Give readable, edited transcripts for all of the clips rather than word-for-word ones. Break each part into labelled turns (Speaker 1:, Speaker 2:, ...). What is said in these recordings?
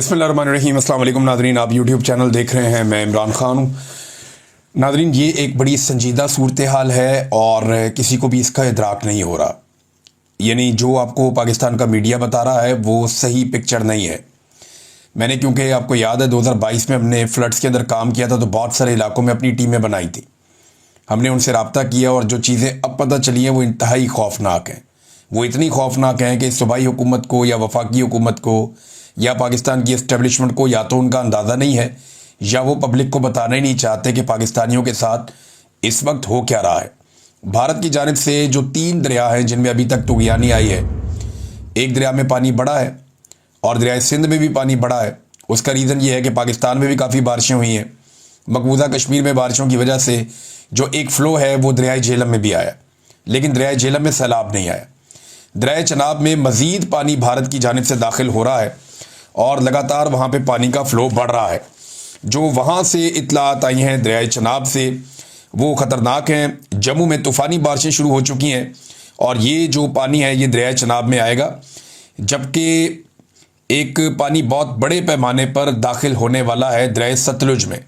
Speaker 1: बिस्मिल्लाहिर्रहमानिर्रहीम। अस्सलाम वालेकुम नाज़रीन, आप यूट्यूब चैनल देख रहे हैं, मैं इमरान ख़ान हूँ। नाज़रीन, ये एक बड़ी संजीदा सूरत हाल है और किसी को भी इसका इदराक नहीं हो रहा। यानी जो आपको पाकिस्तान का मीडिया बता रहा है वो सही पिक्चर नहीं है। मैंने, क्योंकि आपको याद है 2022 में हमने फ्लड्स के अंदर काम किया था, तो बहुत सारे इलाकों में अपनी टीमें बनाई थी। हमने उनसे रब्ता किया और जो चीज़ें अब पता चली हैं वो इंतहाई खौफनाक हैं। वो इतनी खौफनाक हैं कि सूबाई हुकूमत को या वफाकी हुकूमत को या पाकिस्तान की इस्टेब्लिशमेंट को या तो उनका अंदाज़ा नहीं है या वो पब्लिक को बताना ही नहीं चाहते कि पाकिस्तानियों के साथ इस वक्त हो क्या रहा है। भारत की जानिब से जो 3 दरिया हैं जिनमें अभी तक तुगयानी आई है, एक दरिया में पानी बढ़ा है और दरिया सिंध में भी पानी बढ़ा है। उसका रीज़न ये है कि पाकिस्तान में भी काफ़ी बारिशें हुई हैं। मकबूजा कश्मीर में बारिशों की वजह से जो एक फ़्लो है वो दरिया झेलम में भी आया, लेकिन दरिया झेलम में सैलाब नहीं आया। दरिया चनाब में मज़ीद पानी भारत की जानिब से दाखिल हो रहा है और लगातार वहाँ पे पानी का फ़्लो बढ़ रहा है। जो वहाँ से इत्तलात आई हैं दरिया चनाब से वो ख़तरनाक हैं। जम्मू में तूफ़ानी बारिशें शुरू हो चुकी हैं और ये जो पानी है ये दरिया चनाब में आएगा, जबकि एक पानी बहुत बड़े पैमाने पर दाखिल होने वाला है दरिया सतलुज में,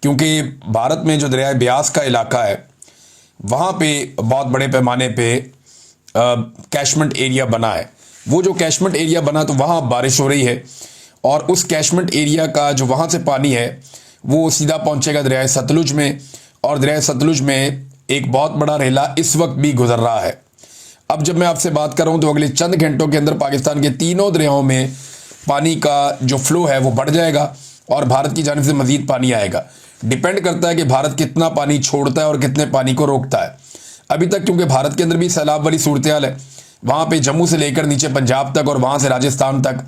Speaker 1: क्योंकि भारत में जो दरिया ब्यास का इलाका है वहाँ पे बहुत बड़े पैमाने पे कैशमेंट एरिया बना है। वो जो कैशमेंट एरिया बना तो वहाँ बारिश हो रही है और उस कैशमेंट एरिया का जो वहाँ से पानी है वो सीधा पहुँचेगा दरिया सतलुज में, और दरिया सतलुज में एक बहुत बड़ा रेला इस वक्त भी गुजर रहा है। अब जब मैं आपसे बात कर रहा हूँ तो अगले चंद घंटों के अंदर पाकिस्तान के तीनों दरियाओं में पानी का जो फ्लो है वो बढ़ जाएगा और भारत की जानिब से मज़ीद पानी आएगा। डिपेंड करता है कि भारत कितना पानी छोड़ता है और कितने पानी को रोकता है। अभी तक क्योंकि भारत के अंदर भी सैलाब वाली सूरत हाल है, वहाँ पे जम्मू से लेकर नीचे पंजाब तक और वहाँ से राजस्थान तक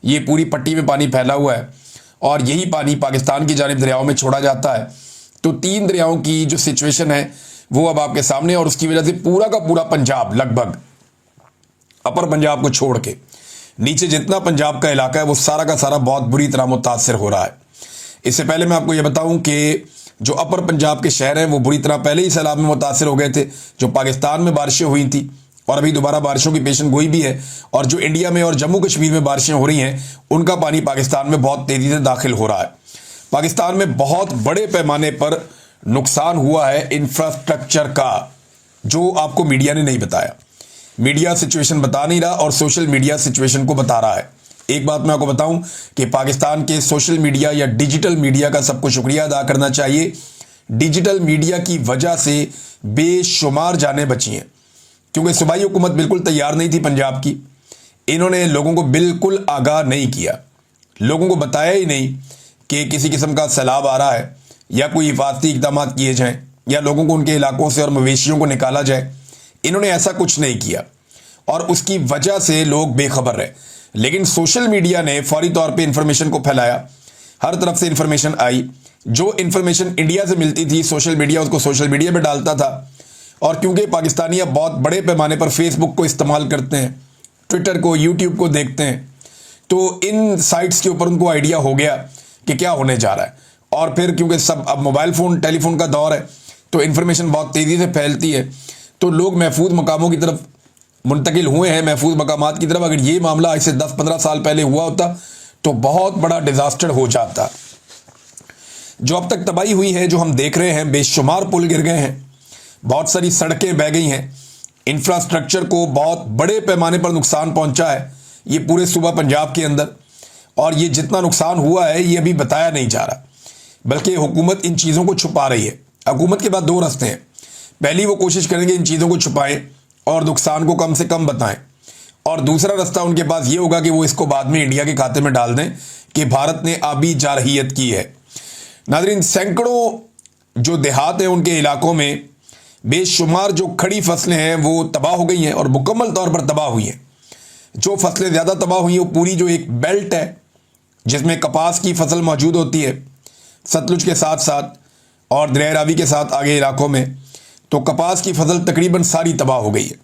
Speaker 1: ये पूरी पट्टी में पानी फैला हुआ है और यही पानी पाकिस्तान की जानिब दरियाओं में छोड़ा जाता है। तो 3 दरियाओं की जो सिचुएशन है वो अब आपके सामने, और उसकी वजह से पूरा का पूरा पंजाब, लगभग अपर पंजाब को छोड़ के नीचे जितना पंजाब का इलाका है वो सारा का सारा बहुत बुरी तरह मुतासर हो रहा है। इससे पहले मैं आपको ये बताऊं कि जो अपर पंजाब के शहर हैं वो बुरी तरह पहले ही सैलाब में मुतासर हो गए थे। जो पाकिस्तान में बारिशें हुई थी और अभी दोबारा बारिशों की पेशन गोई भी है, और जो इंडिया में और जम्मू कश्मीर में बारिशें हो रही हैं उनका पानी पाकिस्तान में बहुत तेज़ी से दाखिल हो रहा है। पाकिस्तान में बहुत बड़े पैमाने पर नुकसान हुआ है इंफ्रास्ट्रक्चर का, जो आपको मीडिया ने नहीं बताया। मीडिया सिचुएशन बता नहीं रहा और सोशल मीडिया सिचुएशन को बता रहा है। एक बात मैं आपको बताऊं कि पाकिस्तान के सोशल मीडिया या डिजिटल मीडिया का सबको शुक्रिया अदा करना चाहिए। डिजिटल मीडिया की वजह से बेशुमार जानें बची हैं, क्योंकि सूबाई हुकूमत बिल्कुल तैयार नहीं थी पंजाब की। इन्होंने लोगों को बिल्कुल आगाह नहीं किया, लोगों को बताया ही नहीं कि किसी किस्म का सैलाब आ रहा है या कोई हिफाजती इकदाम किए जाएं या लोगों को उनके इलाकों से और मवेशियों को निकाला जाए। इन्होंने ऐसा कुछ नहीं किया और उसकी वजह से लोग बेखबर रहे। लेकिन सोशल मीडिया ने फौरी तौर पे इंफॉर्मेशन को फैलाया, हर तरफ से इंफॉर्मेशन आई। जो इंफॉर्मेशन इंडिया से मिलती थी सोशल मीडिया उसको सोशल मीडिया पे डालता था, और क्योंकि पाकिस्तानी अब बहुत बड़े पैमाने पर फेसबुक को इस्तेमाल करते हैं, ट्विटर को, यूट्यूब को देखते हैं, तो इन साइट्स के ऊपर उनको आइडिया हो गया कि क्या होने जा रहा है। और फिर क्योंकि सब अब मोबाइल फ़ोन, टेलीफोन का दौर है तो इन्फॉर्मेशन बहुत तेज़ी से फैलती है, तो लोग महफूज मकामों की तरफ मुंतकिल हुए हैं, महफूज मकामात की तरफ। अगर ये मामला आज से 10-15 साल पहले हुआ होता तो बहुत बड़ा डिज़ास्टर हो जाता। जो अब तक तबाही हुई है, जो हम देख रहे हैं, बेशुमार पुल गिर गए हैं, बहुत सारी सड़कें बह गई हैं, इंफ्रास्ट्रक्चर को बहुत बड़े पैमाने पर नुकसान पहुंचा है ये पूरे सूबा पंजाब के अंदर। और ये जितना नुकसान हुआ है ये अभी बताया नहीं जा रहा, बल्कि हुकूमत इन चीज़ों को छुपा रही है। हुकूमत के बाद 2 रास्ते हैं। पहली, वो कोशिश करेंगे इन चीज़ों को छुपाएं और नुकसान को कम से कम बताएं, और दूसरा रास्ता उनके पास ये होगा कि वो इसको बाद में इंडिया के खाते में डाल दें कि भारत ने आबी जारहियत की है। नाज़रीन, सैकड़ों जो देहात हैं उनके इलाकों में बेशुमार जो खड़ी फसलें हैं वो तबाह हो गई हैं और मुकम्मल तौर पर तबाह हुई हैं। जो फसलें ज़्यादा तबाह हुई हैं वो पूरी जो एक बेल्ट है जिसमें कपास की फसल मौजूद होती है सतलुज के साथ साथ और दरिया रावी के साथ आगे इलाकों में, तो कपास की फसल तकरीबन सारी तबाह हो गई है।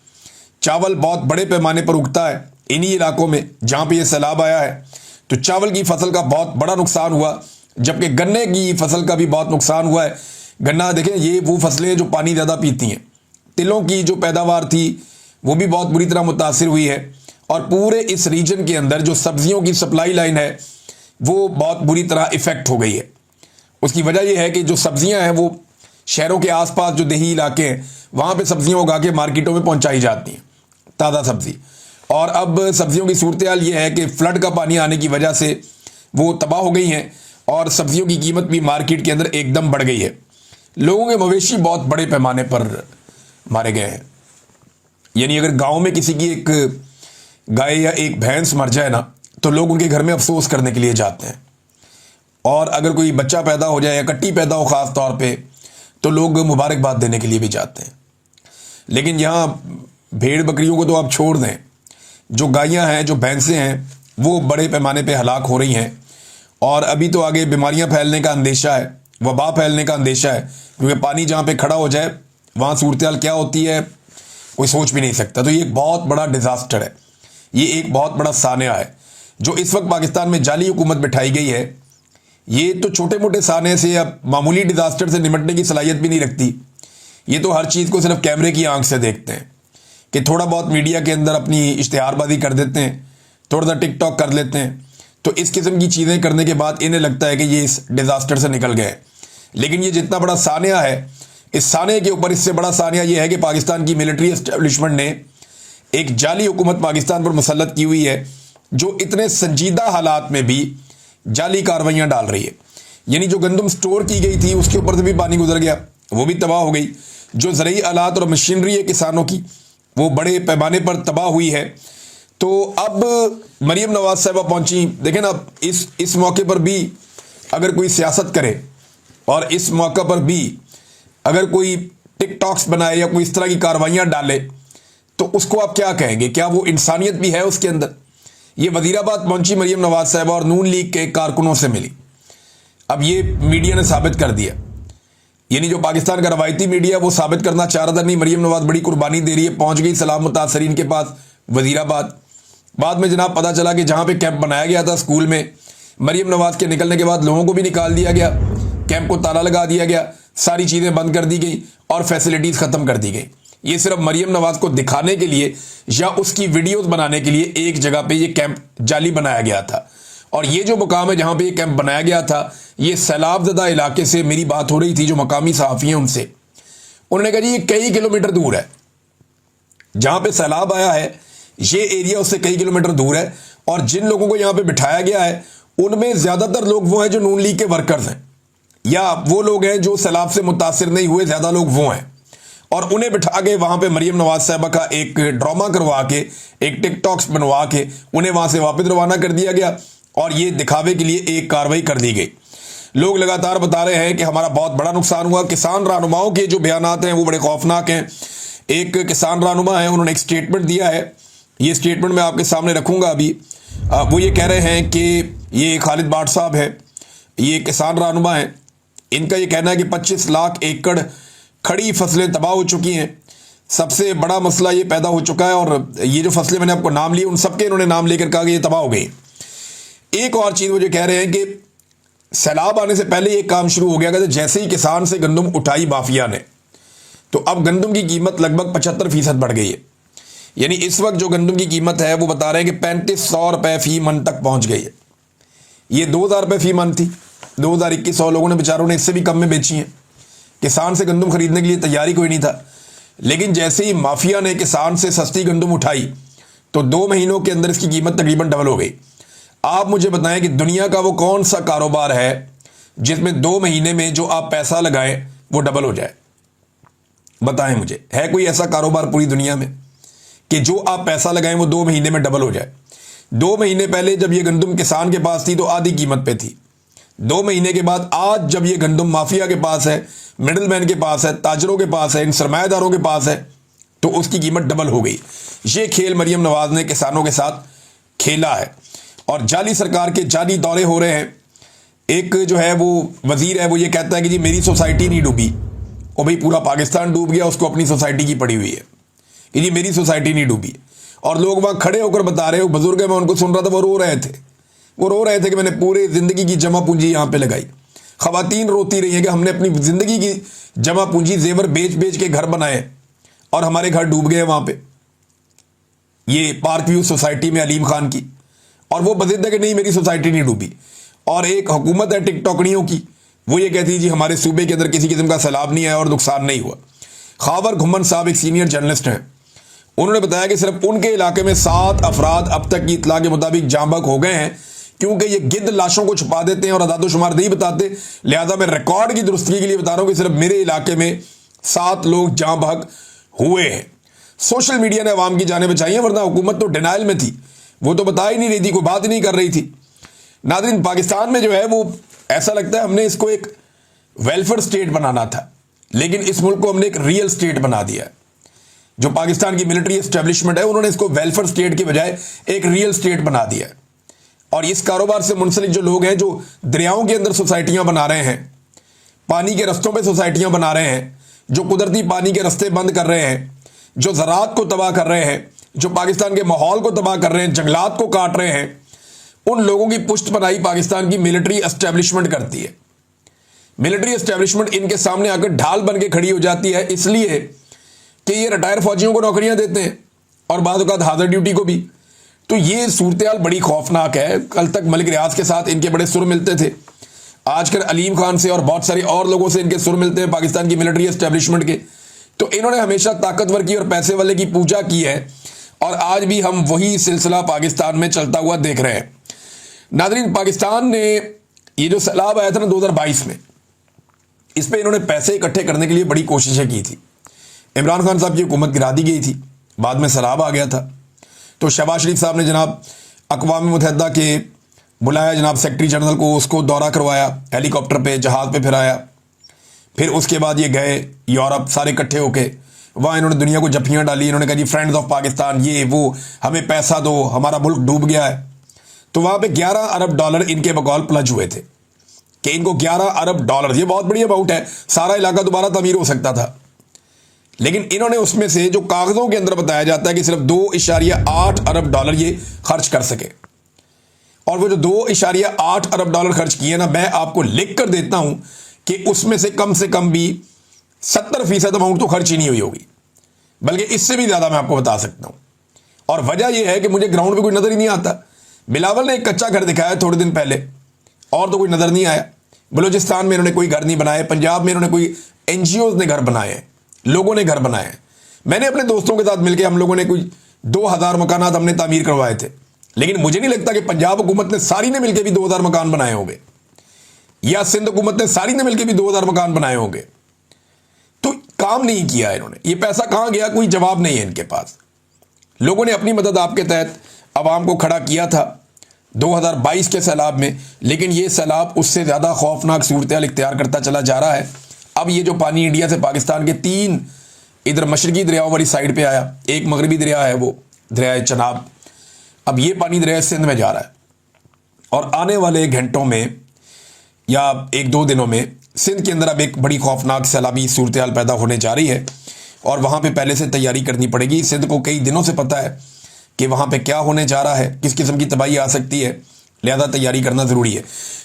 Speaker 1: चावल बहुत बड़े पैमाने पर उगता है इन्हीं इलाकों में जहाँ पे ये सैलाब आया है, तो चावल की फसल का बहुत बड़ा नुकसान हुआ, जबकि गन्ने की फसल का भी बहुत नुकसान हुआ है। गन्ना देखें, ये वो फसलें जो पानी ज़्यादा पीती हैं। तिलों की जो पैदावार थी वो भी बहुत बुरी तरह मुतासिर हुई है, और पूरे इस रीजन के अंदर जो सब्जियों की सप्लाई लाइन है वो बहुत बुरी तरह इफेक्ट हो गई है। उसकी वजह यह है कि जो सब्जियां हैं वो शहरों के आसपास जो देही इलाके हैं वहाँ पे सब्जियां उगा के मार्केटों में पहुंचाई जाती हैं, ताज़ा सब्जी। और अब सब्जियों की सूरत हाल ये है कि फ्लड का पानी आने की वजह से वो तबाह हो गई हैं और सब्जियों की कीमत भी मार्केट के अंदर एकदम बढ़ गई है। लोगों के मवेशी बहुत बड़े पैमाने पर मारे गए हैं। यानी अगर गांव में किसी की एक गाय या एक भैंस मर जाए ना तो लोग उनके घर में अफसोस करने के लिए जाते हैं, और अगर कोई बच्चा पैदा हो जाए या कट्टी पैदा हो ख़ास तौर पे तो लोग मुबारकबाद देने के लिए भी जाते हैं। लेकिन यहाँ भेड़ बकरियों को तो आप छोड़ दें, जो गायें हैं, जो भैंसें हैं, वो बड़े पैमाने पे हलाक हो रही हैं। और अभी तो आगे बीमारियां फैलने का अंदेशा है, वबा फैलने का अंदेशा है, क्योंकि पानी जहाँ पे खड़ा हो जाए वहाँ सूरत हाल क्या होती है कोई सोच भी नहीं सकता। तो ये एक बहुत बड़ा डिज़ास्टर है, ये एक बहुत बड़ा सानिया है जो इस वक्त पाकिस्तान में जाली हुकूमत बिठाई गई है। ये तो छोटे मोटे साने से या मामूली डिज़ास्टर से निपटने की सलाहियत भी नहीं रखती। ये तो हर चीज़ को सिर्फ कैमरे की आंख से देखते हैं कि थोड़ा बहुत मीडिया के अंदर अपनी इश्तिहारबाजी कर देते हैं, थोड़ा सा टिकटॉक कर लेते हैं। तो इस किस्म की चीज़ें करने के बाद इन्हें लगता है कि ये इस डिज़ास्टर से निकल गए। लेकिन ये जितना बड़ा सानिया है, इस सानिया के ऊपर इससे बड़ा सानिया ये है कि पाकिस्तान की मिलिट्री एस्टेब्लिशमेंट ने एक जाली हुकूमत पाकिस्तान पर मुसल्लत की हुई है, जो इतने संजीदा हालात में भी जाली कार्रवाइयाँ डाल रही है। यानी जो गंदम स्टोर की गई थी उसके ऊपर से भी पानी गुजर गया, वो भी तबाह हो गई। जो ज़रूरी आलात और मशीनरी है किसानों की वो बड़े पैमाने पर तबाह हुई है। तो अब मरीम नवाज साहबा पहुंची। देखें ना, इस मौके पर भी अगर कोई सियासत करे और इस मौके पर भी अगर कोई टिकटॉक्स बनाए या कोई इस तरह की कार्रवाइयाँ डाले तो उसको आप क्या कहेंगे? क्या वो इंसानियत भी है उसके अंदर? ये वजीराबाद पहुंची मरीम नवाज साहबा और नून लीग के कारकुनों से मिली। अब ये मीडिया ने साबित कर दिया, यानी जो पाकिस्तान का रवायती मीडिया वो साबित करना चाह रहा था नहीं मरीम नवाज बड़ी कुर्बानी दे रही है, पहुंच गई सलाम मुतासरीन के पास वजीराबाद। बाद में जनाब पता चला कि जहां पे कैंप बनाया गया था स्कूल में, मरीम नवाज के निकलने के बाद लोगों को भी निकाल दिया गया, कैंप को ताला लगा दिया गया, सारी चीज़ें बंद कर दी गई और फैसिलिटीज़ ख़त्म कर दी गई। ये सिर्फ मरीम नवाज को दिखाने के लिए या उसकी वीडियोस बनाने के लिए एक जगह पे ये कैंप जाली बनाया गया था। और ये जो मुकाम है जहां पे ये कैंप बनाया गया था, ये सैलाबज़दा इलाके से मेरी बात हो रही थी जो मकामी सहाफ़ी हैं उनसे। उन्होंने कहा जी ये कई किलोमीटर दूर है, जहां पे सैलाब आया है ये एरिया उससे कई किलोमीटर दूर है, और जिन लोगों को यहाँ पे बिठाया गया है उनमें ज़्यादातर लोग वो हैं जो नून लीग के वर्कर्स हैं, या वो लोग हैं जो सैलाब से मुतासिर नहीं हुए, ज़्यादा लोग वो हैं। और उन्हें बिठा के वहाँ पे मरीम नवाज साहबा का एक ड्रामा करवा के, एक टिकटॉक्स बनवा के उन्हें वहाँ से वापस रवाना कर दिया गया, और ये दिखावे के लिए एक कार्रवाई कर दी गई। लोग लगातार बता रहे हैं कि हमारा बहुत बड़ा नुकसान हुआ। किसान रहनुमाओं के जो बयानात हैं वो बड़े खौफनाक हैं। एक किसान रहनुमा है, उन्होंने एक स्टेटमेंट दिया है, ये स्टेटमेंट मैं आपके सामने रखूँगा अभी। वो ये कह रहे हैं कि ये खालिद बाट साहब है, ये किसान रहनुमा है, इनका ये कहना है कि 25 लाख एकड़ खड़ी फसलें तबाह हो चुकी हैं। सबसे बड़ा मसला ये पैदा हो चुका है, और ये जो फसलें मैंने आपको नाम लिए उन सबके इन्होंने नाम लेकर कहा कि ये तबाह हो गई। एक और चीज़ वो जो कह रहे हैं कि सैलाब आने से पहले ये काम शुरू हो गया कि जैसे ही किसान से गंदम उठाई माफिया ने, तो अब गंदम की कीमत लगभग 75% बढ़ गई है। यानी इस वक्त जो गंदम की कीमत है वो बता रहे हैं कि 3500 रुपये फी मन तक पहुंच गई है। ये 2000 रुपये फी मन थी, 2021 लोगों ने बेचारों ने इससे भी कम में बेची हैं। किसान से गंदम खरीदने के लिए तैयारी कोई नहीं था, लेकिन जैसे ही माफिया ने किसान से सस्ती गंदम उठाई तो 2 महीनों के अंदर इसकी कीमत तकरीबन डबल हो गई। आप मुझे बताएं कि दुनिया का वो कौन सा कारोबार है जिसमें 2 महीने में जो आप पैसा लगाएं वो डबल हो जाए? बताएं मुझे, है कोई ऐसा कारोबार पूरी दुनिया में कि जो आप पैसा लगाएं वो 2 महीने में डबल हो जाए? 2 महीने पहले जब ये गंदम किसान के पास थी तो आधी कीमत पे थी। 2 महीने के बाद आज जब ये गंदम माफिया के पास है, मिडलमैन के पास है, ताजरों के पास है, इन सरमायादारों के पास है, तो उसकी कीमत डबल हो गई। ये खेल मरीम नवाज ने किसानों के साथ खेला है, और जाली सरकार के जाली दौरे हो रहे हैं। एक जो है वो वजीर है, वो ये कहता है कि जी मेरी सोसाइटी नहीं डूबी, और भाई पूरा पाकिस्तान डूब गया, उसको अपनी सोसाइटी की पड़ी हुई है कि जी मेरी सोसाइटी नहीं डूबी। और लोग वहाँ खड़े होकर बता रहे हो, बुजुर्ग है, मैं उनको सुन रहा था, वो रो रहे थे कि मैंने पूरी ज़िंदगी की जमा पूंजी यहाँ पे लगाई। ख़वातीन रोती रही हैं कि हमने अपनी ज़िंदगी की जमा पूंजी जेवर बेच बेच के घर बनाए और हमारे घर डूब गए वहाँ पे, ये पार्क व्यू सोसाइटी में अलीम खान की। और वो बजिद है कि नहीं मेरी सोसाइटी नहीं डूबी। और एक हुकूमत है टिकटॉकड़ियों की, वो ये कहती है जी हमारे सूबे के अंदर किसी किस्म का सैलाब नहीं आया और नुकसान नहीं हुआ। खावर घुमन साहब एक सीनियर जर्नलिस्ट हैं, उन्होंने बताया कि सिर्फ उनके इलाके में 7 अफराद अब तक की इतला के मुताबिक जाँ बहक हो गए हैं, क्योंकि ये गिद्ध लाशों को छुपा देते हैं और अदादोशुमार नहीं बताते। लिहाजा मैं रिकॉर्ड की दुरुस्ती के लिए बता रहा हूं कि सिर्फ मेरे इलाके में 7 लोग जाँ बहक हुए हैं। सोशल मीडिया ने अवाम की जानें बचाई हैं, वरना हुकूमत तो डिनाइल में थी, वो तो बता ही नहीं रही थी, कोई बात ही नहीं कर रही थी। नाज़रीन, पाकिस्तान में जो है वो ऐसा लगता है हमने इसको एक वेलफेयर स्टेट बनाना था, लेकिन इस मुल्क को हमने एक रियल स्टेट बना दिया है। जो पाकिस्तान की मिलिट्री एस्टेब्लिशमेंट है, उन्होंने इसको वेलफेयर स्टेट की बजाय एक रियल स्टेट बना दिया है। और इस कारोबार से मुंसलिक जो लोग हैं, जो दरियाओं के अंदर सोसाइटियां बना रहे हैं, पानी के रस्तों पे सोसाइटियां बना रहे हैं, जो कुदरती पानी के रस्ते बंद कर रहे हैं, जो ज़राअत को तबाह कर रहे हैं, जो पाकिस्तान के माहौल को तबाह कर रहे हैं, जंगलात को काट रहे हैं, उन लोगों की पुष्ट बनाई पाकिस्तान की मिलिट्री एस्टेब्लिशमेंट करती है। मिलिट्री एस्टेब्लिशमेंट इनके सामने आकर ढाल बन के खड़ी हो जाती है, इसलिए कि ये रिटायर फौजियों को नौकरियां देते हैं और बाद औक़ात हाज़िर ड्यूटी को भी। तो ये सूरत बड़ी खौफनाक है। कल तक मलिक रियाज के साथ इनके बड़े सुर मिलते थे, आजकल अलीम खान से और बहुत सारे और लोगों से इनके सुर मिलते हैं पाकिस्तान की मिलिट्री एस्टेब्लिशमेंट के। तो इन्होंने हमेशा ताकतवर की और पैसे वाले की पूजा की है, और आज भी हम वही सिलसिला पाकिस्तान में चलता हुआ देख रहे हैं। नाज़रीन, पाकिस्तान ने ये जो सैलाब आया था ना 2022 में, इस पर इन्होंने पैसे इकट्ठे करने के लिए बड़ी कोशिशें की थी। इमरान खान साहब की हुकूमत गिरा दी गई थी, बाद में सैलाब आ गया था, तो शहबाज शरीफ साहब ने जनाब अक़वाम मुत्तहिदा के बुलाया जनाब सेक्रेटरी जनरल को, उसको दौरा करवाया, हेलीकॉप्टर पे जहाज़ पे फिराया। फिर उसके बाद ये गए यूरोप, सारे इकट्ठे होके वहाँ इन्होंने दुनिया को जफ्फियाँ डाली। इन्होंने कहा जी फ्रेंड्स ऑफ पाकिस्तान, ये वो, हमें पैसा दो, हमारा मुल्क डूब गया है। तो वहाँ पे 11 अरब डॉलर इनके बकौल प्लज हुए थे कि इनको 11 अरब डॉलर, ये बहुत बड़ी अमाउंट है, सारा इलाका दोबारा तमीर हो सकता था। लेकिन इन्होंने उसमें से जो कागजों के अंदर बताया जाता है कि सिर्फ 2.8 अरब डॉलर ये खर्च कर सके, और वो जो 2.8 अरब डॉलर खर्च किए ना, मैं आपको लिख कर देता हूं कि उसमें से कम भी 70% अमाउंट तो खर्च ही नहीं हुई होगी, बल्कि इससे भी ज्यादा मैं आपको बता सकता हूं। और वजह यह है कि मुझे ग्राउंड पे कोई नजर ही नहीं आता। बिलावल ने एक कच्चा घर दिखाया थोड़े दिन पहले, और तो कोई नजर नहीं आया। बलूचिस्तान में इन्होंने कोई घर नहीं बनाए, पंजाब में इन्होंने कोई NGOs ने घर बनाए हैं, लोगों ने घर बनाए हैं। मैंने अपने दोस्तों के साथ मिलकर हम लोगों ने कोई 2000 मकानात हमने तामीर करवाए थे, लेकिन मुझे नहीं लगता कि पंजाब हुकूमत ने सारी ने मिलकर भी 2000 मकान बनाए होंगे, या सिंध हुकूमत ने सारी ने मिलकर भी 2000 मकान बनाए होंगे। तो काम नहीं किया इन्होंने। ये पैसा कहां गया, कोई जवाब नहीं है इनके पास। लोगों ने अपनी मदद आपके तहत अवाम को खड़ा किया था 2022 के सैलाब में, लेकिन ये सैलाब उससे ज़्यादा खौफनाक सूरत इख्तियार करता चला जा रहा है। अब ये जो पानी इंडिया से पाकिस्तान के 3 इधर मशरकी दरियाओं वाली साइड पे आया, एक मगरबी दरिया है वो दरिया चनाब, अब ये पानी दरिया सिंध में जा रहा है, और आने वाले घंटों में या 1-2 दिनों में सिंध के अंदर अब एक बड़ी खौफनाक सैलाबी सूरत हाल पैदा होने जा रही है, और वहाँ पे पहले से तैयारी करनी पड़ेगी। सिंध को कई दिनों से पता है कि वहाँ पे क्या होने जा रहा है, किस किस्म की तबाही आ सकती है, लिहाजा तैयारी करना ज़रूरी है।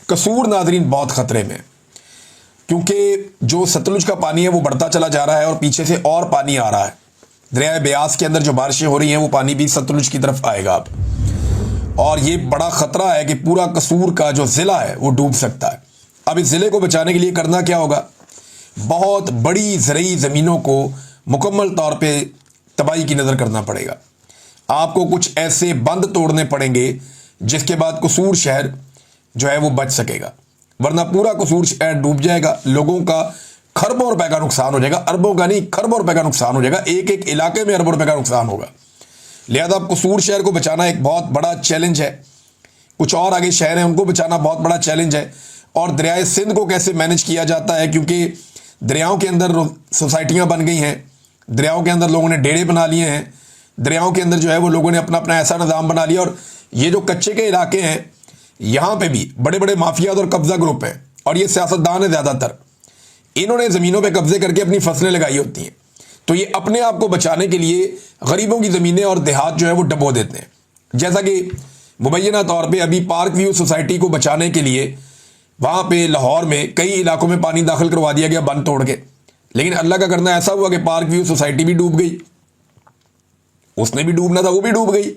Speaker 1: कसूर नाजरीन बहुत ख़तरे में, क्योंकि जो सतलुज का पानी है वो बढ़ता चला जा रहा है और पीछे से और पानी आ रहा है। दरिया ब्यास के अंदर जो बारिशें हो रही हैं वो पानी भी सतलुज की तरफ आएगा अब, और ये बड़ा ख़तरा है कि पूरा कसूर का जो ज़िला है वो डूब सकता है। अब इस ज़िले को बचाने के लिए करना क्या होगा, बहुत बड़ी ज़रई ज़मीनों को मुकम्मल तौर पे तबाही की नज़र करना पड़ेगा। आपको कुछ ऐसे बंद तोड़ने पड़ेंगे जिसके बाद कसूर शहर जो है वो बच सकेगा, वरना पूरा कसूर शहर डूब जाएगा। लोगों का खरबों रुपए का नुकसान हो जाएगा, अरबों का नहीं, खरबों रुपए का नुकसान हो जाएगा। एक एक इलाके में अरबों रुपए का नुकसान होगा। लिहाजा अब कसूर शहर को बचाना एक बहुत बड़ा चैलेंज है। कुछ और आगे शहर हैं उनको बचाना बहुत बड़ा चैलेंज है। और दरियाए सिंध को कैसे मैनेज किया जाता है, क्योंकि दरियाओं के अंदर सोसाइटियाँ बन गई हैं, दरियाओं के अंदर लोगों ने डेरे बना लिए हैं, दरियाओं के अंदर जो है वो लोगों ने अपना अपना ऐसा निज़ाम बना लिया। और ये जो कच्चे के इलाके हैं यहाँ पे भी बड़े बड़े माफियात और कब्जा ग्रुप हैं, और ये सियासतदान है ज़्यादातर, इन्होंने ज़मीनों पे कब्जे करके अपनी फसलें लगाई होती हैं। तो ये अपने आप को बचाने के लिए गरीबों की ज़मीनें और देहात जो है वो डबो देते हैं। जैसा कि मुबैना तौर पे अभी पार्क व्यू सोसाइटी को बचाने के लिए वहाँ पे लाहौर में कई इलाकों में पानी दाखिल करवा दिया गया बंद तोड़ के, लेकिन अल्लाह का करना ऐसा हुआ कि पार्क व्यू सोसाइटी भी डूब गई। उसने भी डूबना था, वो भी डूब गई,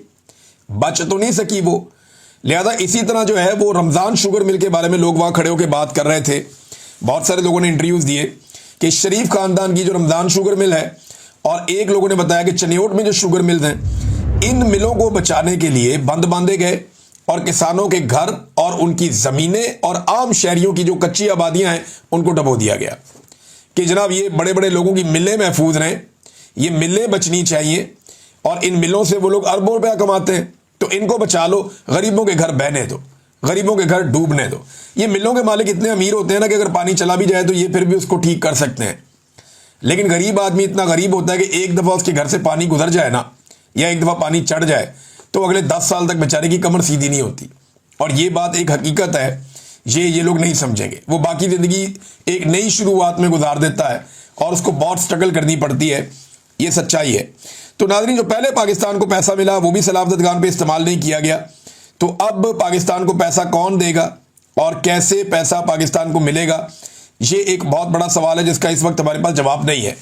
Speaker 1: बच तो नहीं सकी वो। लिहाजा इसी तरह जो है वो रमज़ान शुगर मिल के बारे में लोग वहाँ खड़े होकर बात कर रहे थे। बहुत सारे लोगों ने इंटरव्यूज़ दिए कि शरीफ खानदान की जो रमज़ान शुगर मिल है, और एक लोगों ने बताया कि चनियोट में जो शुगर मिल्स हैं, इन मिलों को बचाने के लिए बंद बांधे गए और किसानों के घर और उनकी ज़मीनें और आम शहरियों की जो कच्ची आबादियां हैं उनको डबो दिया गया कि जनाब ये बड़े बड़े लोगों की मिलें महफूज रहें, ये मिलें बचनी चाहिए, और इन मिलों से वो लोग अरबों रुपया कमाते हैं, तो इनको बचा लो, गरीबों के घर बहने दो, गरीबों के घर डूबने दो। ये मिलों के मालिक इतने अमीर होते हैं ना कि अगर पानी चला भी जाए तो ये फिर भी उसको ठीक कर सकते हैं, लेकिन गरीब आदमी इतना गरीब होता है कि एक दफ़ा उसके घर से पानी गुजर जाए ना, या एक दफ़ा पानी चढ़ जाए, तो अगले 10 साल तक बेचारे की कमर सीधी नहीं होती। और ये बात एक हकीकत है, ये लोग नहीं समझेंगे। वो बाकी ज़िंदगी एक नई शुरुआत में गुजार देता है और उसको बहुत स्ट्रगल करनी पड़ती है, ये सच्चाई है। तो नाज़रीन, जो पहले पाकिस्तान को पैसा मिला वो भी सलाबतगान पे इस्तेमाल नहीं किया गया, तो अब पाकिस्तान को पैसा कौन देगा और कैसे पैसा पाकिस्तान को मिलेगा, ये एक बहुत बड़ा सवाल है जिसका इस वक्त हमारे पास जवाब नहीं है।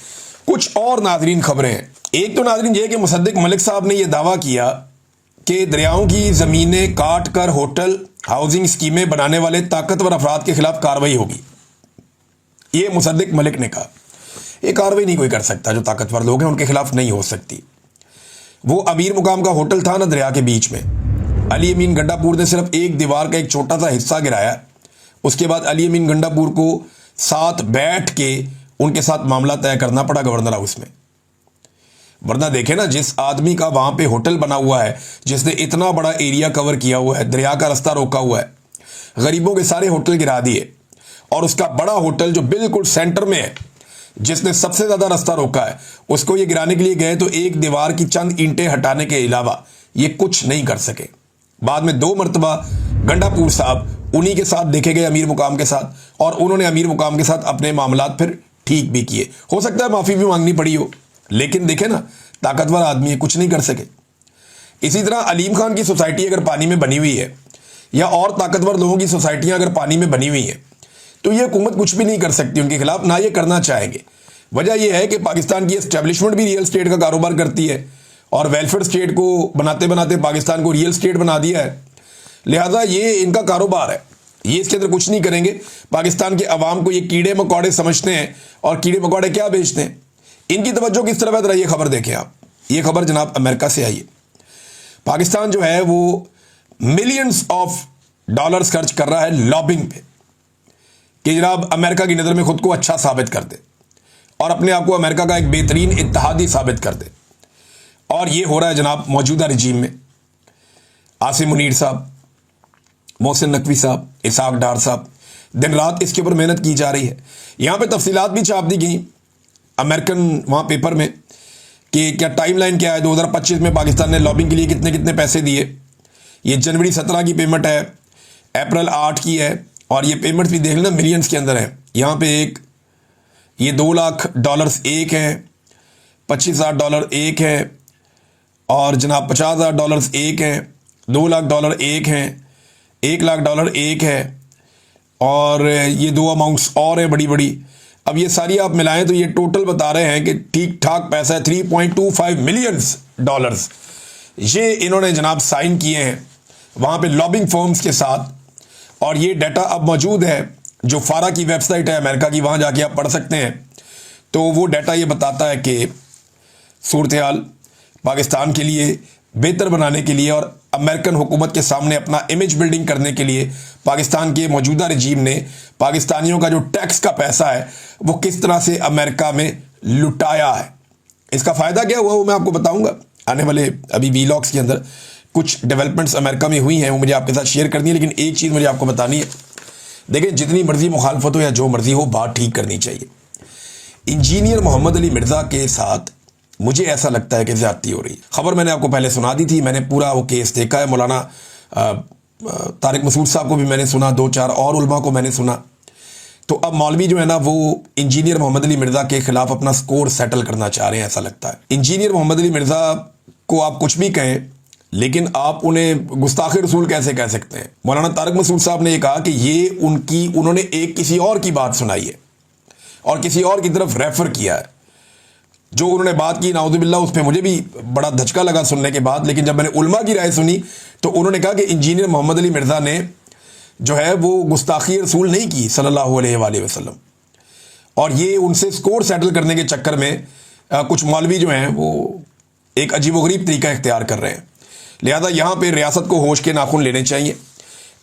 Speaker 1: कुछ और नाज़रीन खबरें हैं। एक तो नाज़रीन ये कि मुसद्दिक मलिक साहब ने यह दावा किया कि दरियाओं की ज़मीनें काट कर होटल हाउसिंग स्कीमें बनाने वाले ताकतवर अफराद के खिलाफ कार्रवाई होगी। ये मुसद्दिक मलिक ने कहा। ये कार्रवाई नहीं कोई कर सकता, जो ताकतवर लोग हैं उनके खिलाफ नहीं हो सकती। वो अमीर मुकाम का होटल था ना दरिया के बीच में, अली अमीन गंडापुर ने सिर्फ एक दीवार का एक छोटा सा हिस्सा गिराया, उसके बाद अली अमीन गंडापुर को साथ बैठ के उनके साथ मामला तय करना पड़ा गवर्नर हाउस में। वरना देखें ना, जिस आदमी का वहां पे होटल बना हुआ है, जिसने इतना बड़ा एरिया कवर किया हुआ है, दरिया का रास्ता रोका हुआ है, गरीबों के सारे होटल गिरा दिए, और उसका बड़ा होटल जो बिल्कुल सेंटर में है, जिसने सबसे ज्यादा रास्ता रोका है, उसको ये गिराने के लिए गए तो एक दीवार की चंद ईंटें हटाने के अलावा ये कुछ नहीं कर सके। बाद में 2 मरतबा गंडापुर साहब उन्हीं के साथ देखे गए, अमीर मुकाम के साथ, और उन्होंने अमीर मुकाम के साथ अपने मामलात फिर ठीक भी किए। हो सकता है माफ़ी भी मांगनी पड़ी हो, लेकिन देखे ना, ताकतवर आदमी है, कुछ नहीं कर सके। इसी तरह अलीम खान की सोसाइटी अगर पानी में बनी हुई है, या और ताकतवर लोगों की सोसाइटियां अगर पानी में बनी हुई हैं, तो ये हुकूमत कुछ भी नहीं कर सकती उनके खिलाफ, ना ये करना चाहेंगे। वजह यह है कि पाकिस्तान की एस्टेब्लिशमेंट भी रियल स्टेट का कारोबार करती है, और वेलफेयर स्टेट को बनाते बनाते पाकिस्तान को रियल स्टेट बना दिया है। लिहाजा ये इनका कारोबार है, ये इसके अंदर कुछ नहीं करेंगे। पाकिस्तान के अवाम को ये कीड़े मकोड़े समझते हैं, और कीड़े मकोड़े क्या बेचते हैं। इनकी तवज्जो किस तरफ है, जरा ये खबर देखें आप। ये खबर जनाब अमेरिका से आई है। पाकिस्तान जो है वो मिलियंस ऑफ डॉलर्स खर्च कर रहा है लॉबिंग पे, कि जनाब अमेरिका की नज़र में खुद को अच्छा साबित कर दे और अपने आप को अमेरिका का एक बेहतरीन इत्तेहादी साबित कर दे। और ये हो रहा है जनाब मौजूदा रजीम में। आसिम मुनीर साहब, मोहसिन नकवी साहब, इसाक डार साहब, दिन रात इसके ऊपर मेहनत की जा रही है। यहाँ पे तफसीलात भी छाप दी गई अमेरिकन वहाँ पेपर में कि क्या टाइमलाइन क्या है, 2025 में पाकिस्तान ने लॉबिंग के लिए कितने कितने पैसे दिए। ये जनवरी 17 की पेमेंट है, अप्रैल 8 की है, और ये पेमेंट भी देख लेना मिलियंस के अंदर है। यहाँ पे एक ये $2 लाख एक है, $25,000 एक है, और जनाब $50,000 एक है, $2 लाख एक है, $1 लाख एक है, और ये 2 अमाउंट्स और हैं बड़ी बड़ी। अब ये सारी आप मिलाएं तो ये टोटल बता रहे हैं कि ठीक ठाक पैसा है $3.25 मिलियन। ये इन्होंने जनाब साइन किए हैं वहाँ पे लॉबिंग फर्म्स के साथ, और ये डाटा अब मौजूद है जो फारा की वेबसाइट है अमेरिका की, वहाँ जाके आप पढ़ सकते हैं। तो वो डाटा ये बताता है कि सूरत हाल पाकिस्तान के लिए बेहतर बनाने के लिए और अमेरिकन हुकूमत के सामने अपना इमेज बिल्डिंग करने के लिए पाकिस्तान के मौजूदा रजीम ने पाकिस्तानियों का जो टैक्स का पैसा है वो किस तरह से अमेरिका में लुटाया है। इसका फ़ायदा क्या हुआ वो मैं आपको बताऊंगा आने वाले अभी वीलॉग्स के अंदर। कुछ डेवलपमेंट्स अमेरिका में हुई हैं वो मुझे आपके साथ शेयर करनी है, लेकिन एक चीज़ मुझे आपको बतानी है। देखिए, जितनी मर्जी मुखालफत हो या जो मर्जी हो, बात ठीक करनी चाहिए। इंजीनियर मोहम्मद अली मिर्ज़ा के साथ मुझे ऐसा लगता है कि ज़्यादती हो रही है। खबर मैंने आपको पहले सुना दी थी, मैंने पूरा वो केस देखा है। मौलाना तारिक मसूद साहब को भी मैंने सुना, 2-4 और उलमा को मैंने सुना। तो अब मौलवी जो है ना वो इंजीनियर मोहम्मद अली मिर्ज़ा के खिलाफ अपना स्कोर सेटल करना चाह रहे हैं, ऐसा लगता है। इंजीनियर मोहम्मद अली मिर्ज़ा को आप कुछ भी कहें, लेकिन आप उन्हें गुस्ताखे रसूल कैसे कह सकते हैं। मौलाना तारिक मसूद साहब ने कहा कि ये उन्होंने एक किसी और की बात सुनाई है और किसी और की तरफ रेफर किया है। जो उन्होंने बात की नाउज़ुबिल्लाह, उस पर मुझे भी बड़ा धचका लगा सुनने के बाद। लेकिन जब मैंने उलमा की राय सुनी तो उन्होंने कहा कि इंजीनियर मोहम्मद अली मिर्ज़ा ने जो है वो गुस्ताखी रसूल नहीं की सल्लल्लाहु अलैहि वसल्लम, और ये उनसे स्कोर सेटल करने के चक्कर में कुछ मौलवी जो हैं वो एक अजीबोगरीब तरीका इख्तियार कर रहे हैं। लिहाजा यहाँ पे रियासत को होश के नाखून लेने चाहिए,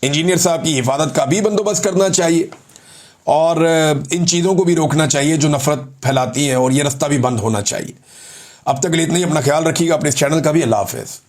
Speaker 1: इंजीनियर साहब की हिफाजत का भी बंदोबस्त करना चाहिए और इन चीज़ों को भी रोकना चाहिए जो नफरत फैलाती हैं, और ये रास्ता भी बंद होना चाहिए। अब तक के लिए इतना ही। अपना ख्याल रखिएगा, अपने इस चैनल का भी। अल्लाह हाफ़िज़।